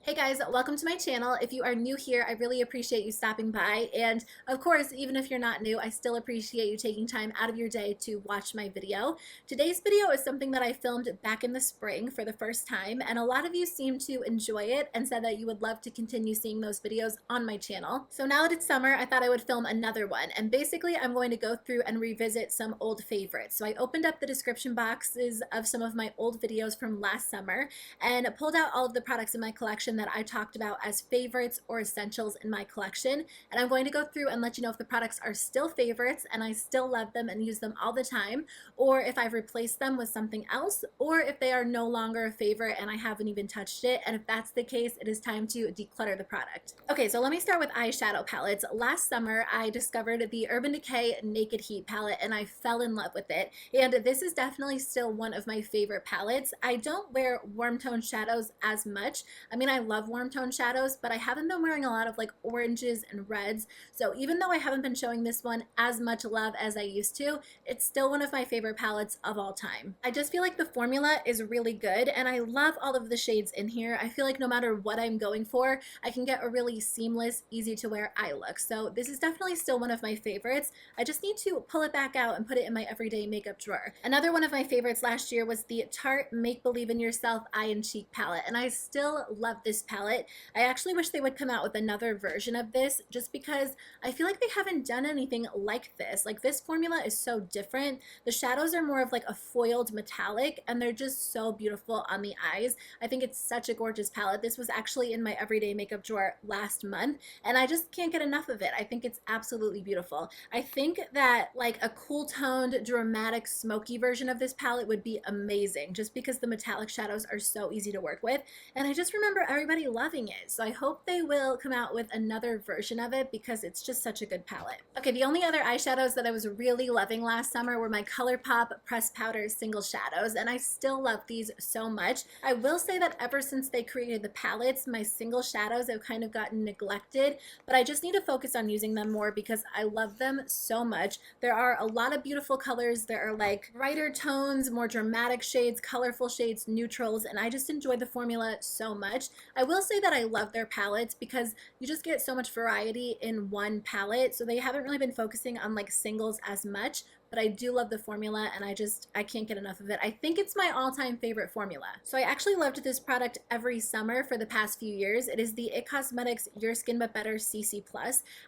Hey guys, welcome to my channel. If you are new here, I really appreciate you stopping by. And of course, even if you're not new, I still appreciate you taking time out of your day to watch my video. Today's video is something that I filmed back in the spring for the first time, and a lot of you seem to enjoy it and said that you would love to continue seeing those videos on my channel. So now that it's summer, I thought I would film another one. And basically, I'm going to go through and revisit some old favorites. So I opened up the description boxes of some of my old videos from last summer and pulled out all of the products in my collection that I talked about as favorites or essentials in my collection. And I'm going to go through and let you know if the products are still favorites and I still love them and use them all the time, or if I've replaced them with something else, or if they are no longer a favorite and I haven't even touched it. And if that's the case, it is time to declutter the product. Okay, so let me start with eyeshadow palettes. Last summer, I discovered the Urban Decay Naked Heat palette and I fell in love with it. And this is definitely still one of my favorite palettes. I don't wear warm tone shadows as much. I mean, I love warm tone shadows, but I haven't been wearing a lot of like oranges and reds. So even though I haven't been showing this one as much love as I used to, it's still one of my favorite palettes of all time. I just feel like the formula is really good and I love all of the shades in here. I feel like no matter what I'm going for, I can get a really seamless, easy to wear eye look. So this is definitely still one of my favorites. I just need to pull it back out and put it in my everyday makeup drawer. Another one of my favorites last year was the Tarte Make Believe in Yourself Eye and Cheek palette, and I still love this palette. I actually wish they would come out with another version of this just because I feel like they haven't done anything like this. Like, this formula is so different. The shadows are more of like a foiled metallic and they're just so beautiful on the eyes. I think it's such a gorgeous palette. This was actually in my everyday makeup drawer last month and I just can't get enough of it. I think it's absolutely beautiful. I think that like a cool toned dramatic smoky version of this palette would be amazing just because the metallic shadows are so easy to work with, and I just remember everybody loving it. So I hope they will come out with another version of it because it's just such a good palette. Okay, the only other eyeshadows that I was really loving last summer were my ColourPop Pressed Powder Single Shadows, and I still love these so much. I will say that ever since they created the palettes, my single shadows have kind of gotten neglected, but I just need to focus on using them more because I love them so much. There are a lot of beautiful colors. There are like brighter tones, more dramatic shades, colorful shades, neutrals, and I just enjoy the formula so much. I will say that I love their palettes because you just get so much variety in one palette, so they haven't really been focusing on like singles as much, but I do love the formula and I can't get enough of it. I think it's my all-time favorite formula. So I actually loved this product every summer for the past few years. It is the IT Cosmetics Your Skin But Better CC+.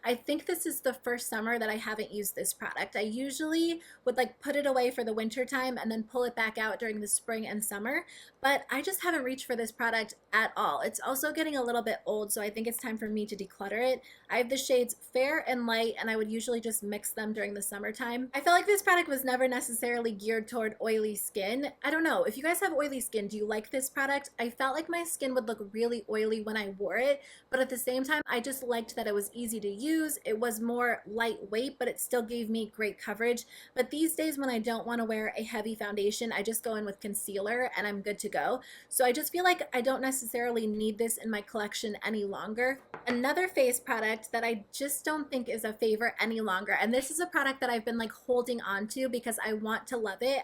I think this is the first summer that I haven't used this product. I usually would like put it away for the winter time and then pull it back out during the spring and summer, but I just haven't reached for this product at all. It's also getting a little bit old, so I think it's time for me to declutter it. I have the shades Fair and Light, and I would usually just mix them during the summertime. I felt like this product was never necessarily geared toward oily skin. I don't know, if you guys have oily skin, do you like this product? I felt like my skin would look really oily when I wore it, but at the same time, I just liked that it was easy to use. It was more lightweight, but it still gave me great coverage. But these days when I don't want to wear a heavy foundation, I just go in with concealer and I'm good to go. So I just feel like I don't necessarily need this in my collection any longer. Another face product that I just don't think is a favorite any longer, and this is a product that I've been like holding on to because I want to love it.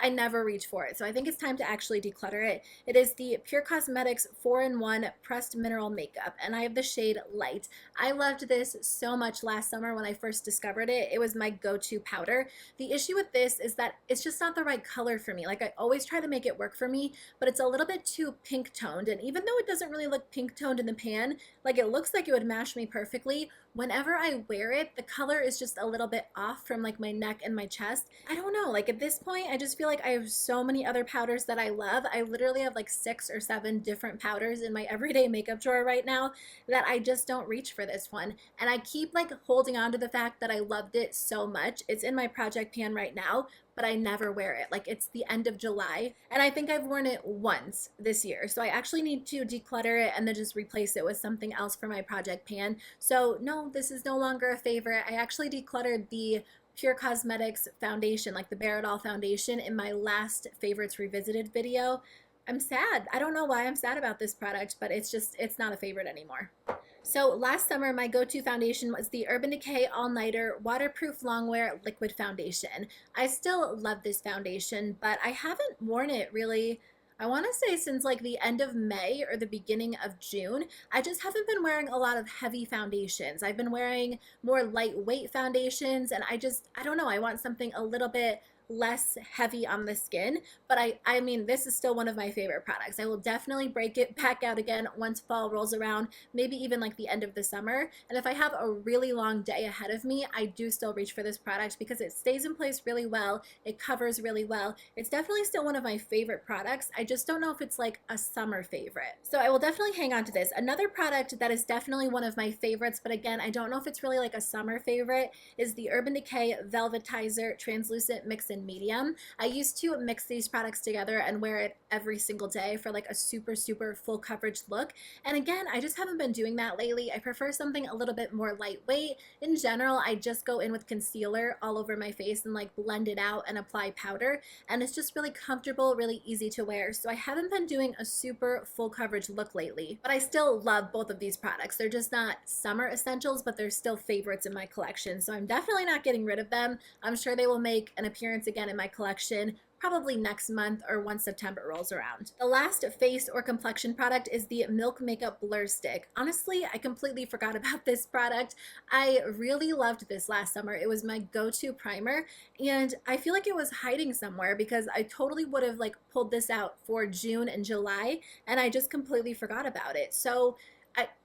I never reach for it. So I think it's time to actually declutter it. It is the Pure Cosmetics 4-in-1 Pressed Mineral Makeup, and I have the shade Light. I loved this so much last summer when I first discovered it. It was my go-to powder. The issue with this is that it's just not the right color for me. Like, I always try to make it work for me, but it's a little bit too pink toned, and even though it doesn't really look pink toned in the pan, like it looks like it would match me perfectly, whenever I wear it, the color is just a little bit off from like my neck and my chest. I don't know, like at this point, I just feel like I have so many other powders that I love. I literally have like 6 or 7 different powders in my everyday makeup drawer right now that I just don't reach for this one. And I keep like holding on to the fact that I loved it so much. It's in my project pan right now, but I never wear it. Like, it's the end of July and I think I've worn it once this year. So I actually need to declutter it and then just replace it with something else for my project pan. So no, this is no longer a favorite. I actually decluttered the Pure Cosmetics foundation, like the Bare It All foundation, in my last Favorites Revisited video. I'm sad. I don't know why I'm sad about this product, but it's not a favorite anymore. So last summer, my go-to foundation was the Urban Decay All Nighter Waterproof Longwear Liquid Foundation. I still love this foundation, but I haven't worn it really I want to say since like the end of May or the beginning of June. I just haven't been wearing a lot of heavy foundations. I've been wearing more lightweight foundations, and I don't know, I want something a little bit less heavy on the skin. But I mean, this is still one of my favorite products. I will definitely break it back out again once fall rolls around, maybe even like the end of the summer. And if I have a really long day ahead of me, I do still reach for this product because it stays in place really well. It covers really well. It's definitely still one of my favorite products. I just don't know if it's like a summer favorite. So I will definitely hang on to this. Another product that is definitely one of my favorites, but again, I don't know if it's really like a summer favorite, is the Urban Decay Velvetizer Translucent Mix in Medium. I used to mix these products together and wear it every single day for like a super full coverage look. And again, I just haven't been doing that lately. I prefer something a little bit more lightweight. In general, I just go in with concealer all over my face and like blend it out and apply powder. And it's just really comfortable, really easy to wear. So I haven't been doing a super full coverage look lately, but I still love both of these products. They're just not summer essentials, but they're still favorites in my collection. So I'm definitely not getting rid of them. I'm sure they will make an appearance again in my collection probably next month or once September rolls around. The last face or complexion product is the Milk Makeup Blur Stick. Honestly, I completely forgot about this product. I really loved this last summer. It was my go-to primer, and I feel like it was hiding somewhere because I totally would have like pulled this out for June and July, and I just completely forgot about it. So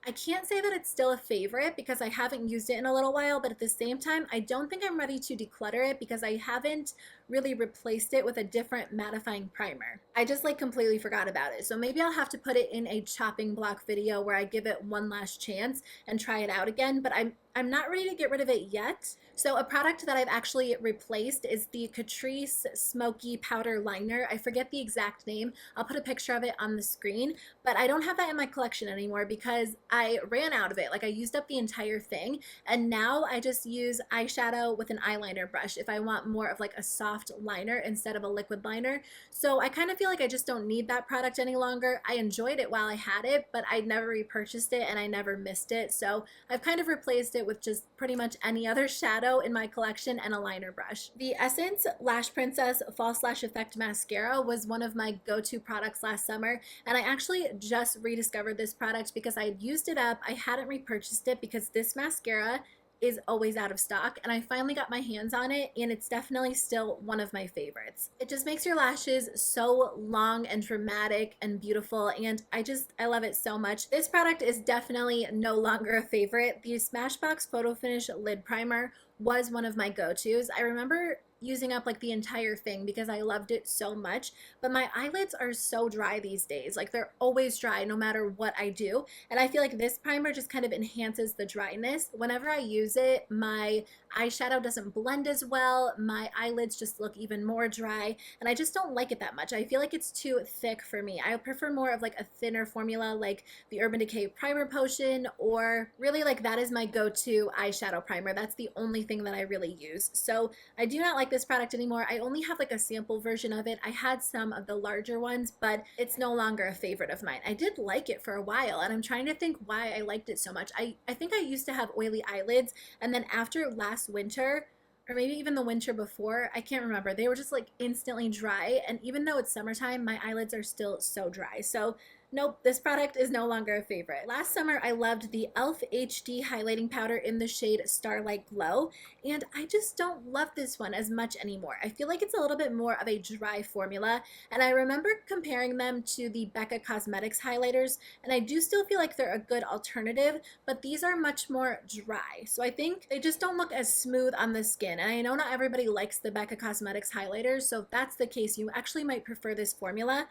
I can't say that it's still a favorite because I haven't used it in a little while, but at the same time, I don't think I'm ready to declutter it because I haven't really replaced it with a different mattifying primer. I just like completely forgot about it. So maybe I'll have to put it in a chopping block video where I give it one last chance and try it out again, but I'm not ready to get rid of it yet. So a product that I've actually replaced is the Catrice Smokey Powder Liner. I forget the exact name. I'll put a picture of it on the screen, but I don't have that in my collection anymore because I ran out of it. Like I used up the entire thing, and now I just use eyeshadow with an eyeliner brush if I want more of like a soft liner instead of a liquid liner. So I kind of feel like I just don't need that product any longer. I enjoyed it while I had it, but I never repurchased it and I never missed it. So I've kind of replaced it with just pretty much any other shadow in my collection and a liner brush. The Essence Lash Princess False Lash Effect Mascara was one of my go-to products last summer, and I actually just rediscovered this product because I had used it up. I hadn't repurchased it because this mascara is always out of stock, and I finally got my hands on it, and it's definitely still one of my favorites. It just makes your lashes so long and dramatic and beautiful, and I love it so much. This product is definitely no longer a favorite. The Smashbox Photo Finish Lid Primer was one of my go-tos. I remember using up like the entire thing because I loved it so much, but my eyelids are so dry these days. Like they're always dry no matter what I do, and I feel like this primer just kind of enhances the dryness. Whenever I use it, my eyeshadow doesn't blend as well, my eyelids just look even more dry, and I just don't like it that much. I feel like it's too thick for me. I prefer more of like a thinner formula like the Urban Decay Primer Potion, or really like that is my go-to eyeshadow primer. That's the only thing that I really use. So I do not like this product anymore. I only have like a sample version of it. I had some of the larger ones, but it's no longer a favorite of mine. I did like it for a while, and I'm trying to think why I liked it so much. I think I used to have oily eyelids, and then after last winter, or maybe even the winter before, I can't remember, they were just like instantly dry, and even though it's summertime, my eyelids are still so dry. So nope, this product is no longer a favorite. Last summer, I loved the E.L.F. HD Highlighting Powder in the shade Starlight Glow, and I just don't love this one as much anymore. I feel like it's a little bit more of a dry formula, and I remember comparing them to the Becca Cosmetics highlighters, and I do still feel like they're a good alternative, but these are much more dry. So I think they just don't look as smooth on the skin, and I know not everybody likes the Becca Cosmetics highlighters, so if that's the case, you actually might prefer this formula.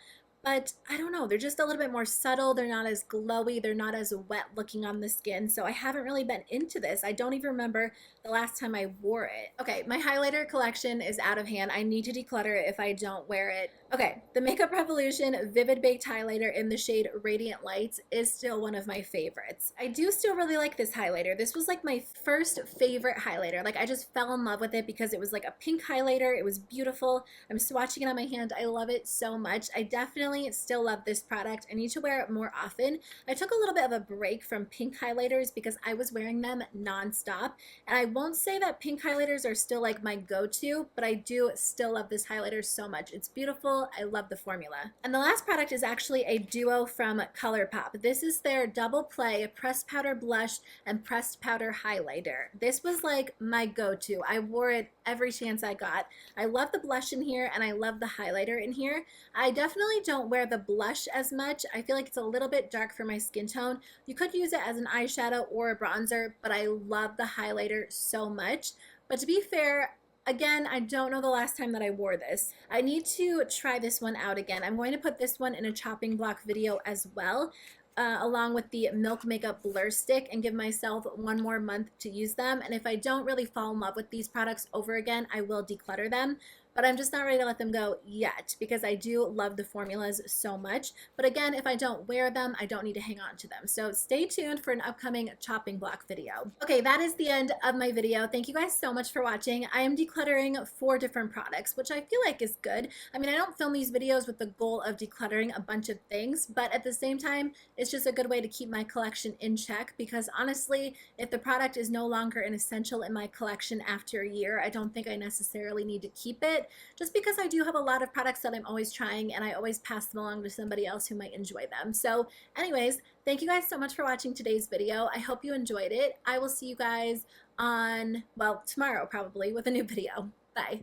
But I don't know, they're just a little bit more subtle. They're not as glowy. They're not as wet looking on the skin. So I haven't really been into this. I don't even remember the last time I wore it. Okay, my highlighter collection is out of hand. I need to declutter it if I don't wear it. Okay, the Makeup Revolution Vivid Baked Highlighter in the shade Radiant Lights is still one of my favorites. I do still really like this highlighter. This was like my first favorite highlighter. Like I just fell in love with it because it was like a pink highlighter. It was beautiful. I'm swatching it on my hand. I love it so much. I definitely still love this product. I need to wear it more often. I took a little bit of a break from pink highlighters because I was wearing them non-stop, and I won't say that pink highlighters are still like my go-to, but I do still love this highlighter so much. It's beautiful. overall, I love the formula. And the last product is actually a duo from ColourPop. This is their Double Play Pressed Powder Blush and Pressed Powder Highlighter. This was like my go-to. I wore it every chance I got. I love the blush in here and I love the highlighter in here. I definitely don't wear the blush as much. I feel like it's a little bit dark for my skin tone. You could use it as an eyeshadow or a bronzer, but I love the highlighter so much. But to be fair, again, I don't know the last time that I wore this. I need to try this one out again. I'm going to put this one in a chopping block video as well, along with the Milk Makeup Blur Stick, and give myself one more month to use them. And if I don't really fall in love with these products over again, I will declutter them. But I'm just not ready to let them go yet because I do love the formulas so much. But again, if I don't wear them, I don't need to hang on to them. So stay tuned for an upcoming chopping block video. Okay, that is the end of my video. Thank you guys so much for watching. I am decluttering 4 different products, which I feel like is good. I mean, I don't film these videos with the goal of decluttering a bunch of things, but at the same time, it's just a good way to keep my collection in check because honestly, if the product is no longer an essential in my collection after a year, I don't think I necessarily need to keep it. Just because I do have a lot of products that I'm always trying and I always pass them along to somebody else who might enjoy them. So anyways, thank you guys so much for watching today's video. I hope you enjoyed it. I will see you guys on, well, tomorrow probably with a new video. Bye.